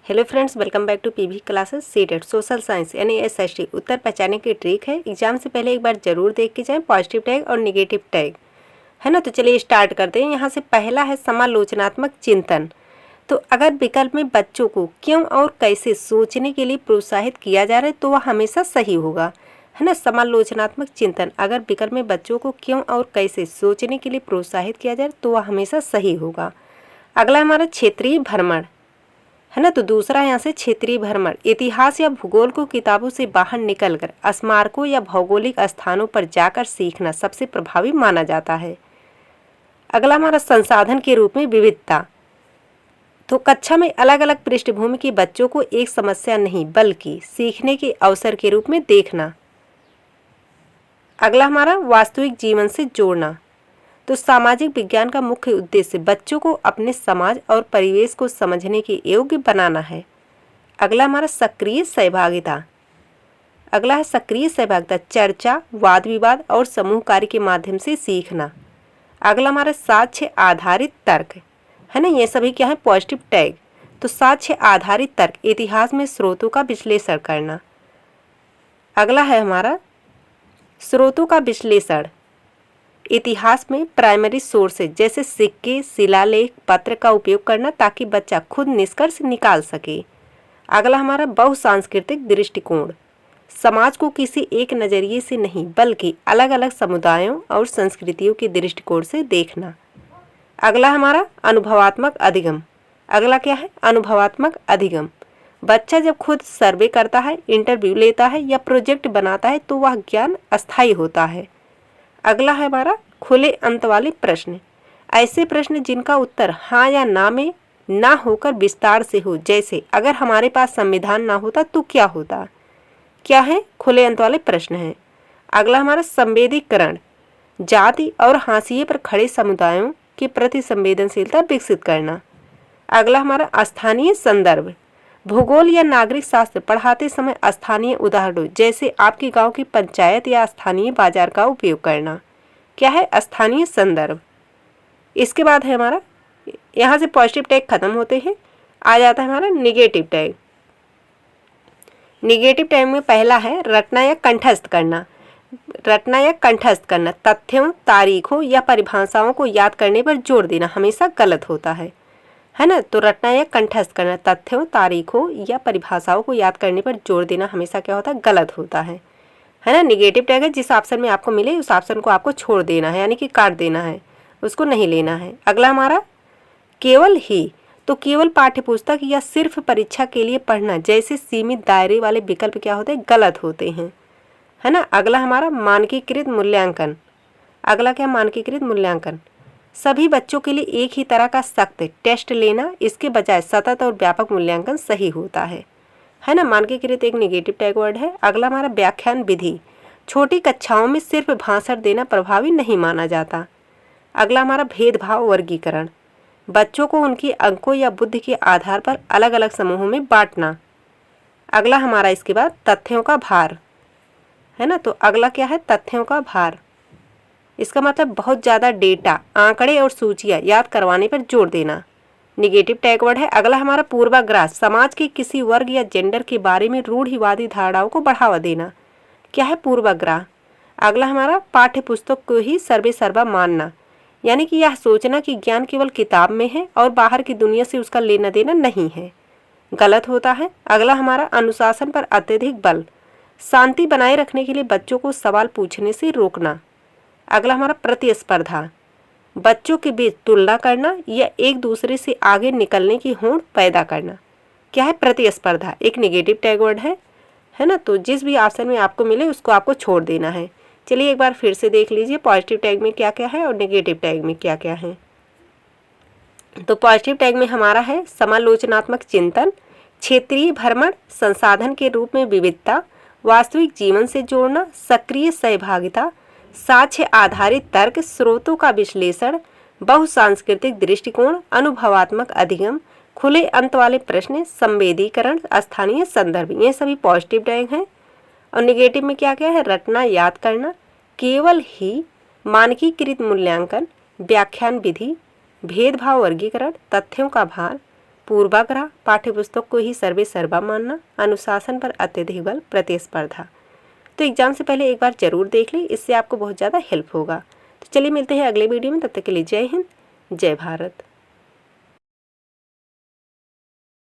Hello friends, welcome back to PV classes CTET social science यानी SST उत्तर पहचानने की ट्रिक है। एग्जाम से पहले एक बार जरूर देख के जाएं पॉजिटिव टैग और नेगेटिव टैग, है ना। तो चलिए स्टार्ट करते हैं। यहाँ से पहला है समालोचनात्मक चिंतन। तो अगर विकल्प में बच्चों को क्यों और कैसे सोचने के लिए प्रोत्साहित किया जा रहा है तो वह हमेशा सही होगा, है ना। समालोचनात्मक चिंतन, अगर विकल्प में बच्चों को क्यों और कैसे सोचने के लिए प्रोत्साहित किया जाए तो वह हमेशा सही होगा। अगला हमारा क्षेत्रीय भ्रमण, है ना। तो दूसरा यहाँ से क्षेत्रीय भ्रमण, इतिहास या भूगोल को किताबों से बाहर निकलकर स्मारकों या भौगोलिक स्थानों पर जाकर सीखना सबसे प्रभावी माना जाता है। अगला हमारा संसाधन के रूप में विविधता। तो कक्षा में अलग अलग पृष्ठभूमि के बच्चों को एक समस्या नहीं बल्कि सीखने के अवसर के रूप में देखना। अगला हमारा वास्तविक जीवन से जोड़ना। तो सामाजिक विज्ञान का मुख्य उद्देश्य बच्चों को अपने समाज और परिवेश को समझने के योग्य बनाना है। अगला हमारा सक्रिय सहभागिता। अगला है सक्रिय सहभागिता, चर्चा, वाद विवाद और समूह कार्य के माध्यम से सीखना। अगला हमारा साक्ष्य आधारित तर्क, है ना। ये सभी क्या है, पॉजिटिव टैग। तो साक्ष्य आधारित तर्क, इतिहास में स्रोतों का विश्लेषण करना। अगला है हमारा स्रोतों का विश्लेषण, इतिहास में प्राइमरी सोर्सेज जैसे सिक्के, शिलालेख, पत्र का उपयोग करना ताकि बच्चा खुद निष्कर्ष निकाल सके। अगला हमारा बहुसांस्कृतिक दृष्टिकोण, समाज को किसी एक नज़रिए से नहीं बल्कि अलग अलग समुदायों और संस्कृतियों के दृष्टिकोण से देखना। अगला हमारा अनुभवात्मक अधिगम। अगला क्या है, अनुभवात्मक अधिगम। बच्चा जब खुद सर्वे करता है, इंटरव्यू लेता है या प्रोजेक्ट बनाता है तो वह ज्ञान अस्थायी होता है। अगला है हमारा खुले अंत वाले प्रश्न, ऐसे प्रश्न जिनका उत्तर हाँ या ना में ना होकर विस्तार से हो, जैसे अगर हमारे पास संविधान ना होता तो क्या होता। क्या है, खुले अंत वाले प्रश्न हैं। अगला हमारा संवेदीकरण, जाति और हाशिए पर खड़े समुदायों के प्रति संवेदनशीलता विकसित करना। अगला हमारा स्थानीय संदर्भ, भूगोल या नागरिक शास्त्र पढ़ाते समय स्थानीय उदाहरणों जैसे आपके गांव की पंचायत या स्थानीय बाजार का उपयोग करना। क्या है, स्थानीय संदर्भ। इसके बाद है हमारा, यहाँ से पॉजिटिव टैग खत्म होते हैं, आ जाता है हमारा निगेटिव टैग। निगेटिव टैग में पहला है रटना या कंठस्थ करना। रटना या कंठस्थ करना, तथ्यों, तारीखों या परिभाषाओं को याद करने पर जोर देना हमेशा गलत होता है ना। तो रटना या कंठस्थ करना, तथ्यों, तारीखों या परिभाषाओं को याद करने पर जोर देना हमेशा क्या होता है, गलत होता है ना। निगेटिव टैग है, जिस ऑप्शन में आपको मिले उस ऑप्शन को आपको छोड़ देना है, यानी कि काट देना है, उसको नहीं लेना है। अगला हमारा केवल ही, तो केवल पाठ्यपुस्तक या सिर्फ परीक्षा के लिए पढ़ना जैसे सीमित दायरे वाले विकल्प क्या होते हैं, गलत होते हैं, है ना। अगला हमारा मानकीकृत मूल्यांकन। अगला क्या, मानकीकृत मूल्यांकन, सभी बच्चों के लिए एक ही तरह का सख्त टेस्ट लेना, इसके बजाय सतत और व्यापक मूल्यांकन सही होता है ना। मानकीकृत एक निगेटिव टैग वर्ड है। अगला हमारा व्याख्यान विधि, छोटी कक्षाओं में सिर्फ भाषण देना प्रभावी नहीं माना जाता। अगला हमारा भेदभाव वर्गीकरण, बच्चों को उनके अंकों या बुद्धि के आधार पर अलग अलग समूहों में बांटना। अगला हमारा इसके बाद तथ्यों का भार, है ना। तो अगला क्या है, तथ्यों का भार, इसका मतलब बहुत ज़्यादा डेटा, आंकड़े और सूचियाँ याद करवाने पर जोर देना, निगेटिव टैग वर्ड है। अगला हमारा पूर्वाग्रह, समाज के किसी वर्ग या जेंडर के बारे में रूढ़िवादी धारणाओं को बढ़ावा देना। क्या है, पूर्वाग्रह। अगला हमारा पाठ्यपुस्तक को ही सर्वे सर्वा मानना, यानी कि यह सोचना कि ज्ञान केवल किताब में है और बाहर की दुनिया से उसका लेना देना नहीं है, गलत होता है। अगला हमारा अनुशासन पर अत्यधिक बल, शांति बनाए रखने के लिए बच्चों को सवाल पूछने से रोकना। अगला हमारा प्रतिस्पर्धा, बच्चों के बीच तुलना करना या एक दूसरे से आगे निकलने की होड़ पैदा करना। क्या है, प्रतिस्पर्धा एक निगेटिव टैग वर्ड है ना। तो जिस भी ऑप्शन में आपको मिले उसको आपको छोड़ देना है। चलिए एक बार फिर से देख लीजिए पॉजिटिव टैग में क्या क्या है और नेगेटिव टैग में क्या क्या है। तो पॉजिटिव टैग में हमारा है समालोचनात्मक चिंतन, क्षेत्रीय भ्रमण, संसाधन के रूप में विविधता, वास्तविक जीवन से जोड़ना, सक्रिय सहभागिता, साक्ष्य आधारित तर्क, स्रोतों का विश्लेषण, बहुसांस्कृतिक दृष्टिकोण, अनुभवात्मक अधिगम, खुले अंत वाले प्रश्न, संवेदीकरण, स्थानीय संदर्भ, ये सभी पॉजिटिव टैग हैं। और निगेटिव में क्या क्या है, रटना, याद करना, केवल ही, मानकीकृत मूल्यांकन, व्याख्यान विधि, भेदभाव वर्गीकरण, तथ्यों का भार, पूर्वाग्रह, पाठ्यपुस्तक को ही सर्वे सर्वा मानना, अनुशासन पर अत्यधिक बल, प्रतिस्पर्धा। तो एग्जाम से पहले एक बार जरूर देख लें, इससे आपको बहुत ज़्यादा हेल्प होगा। तो चलिए मिलते हैं अगले वीडियो में, तब तक के लिए जय हिंद, जय भारत।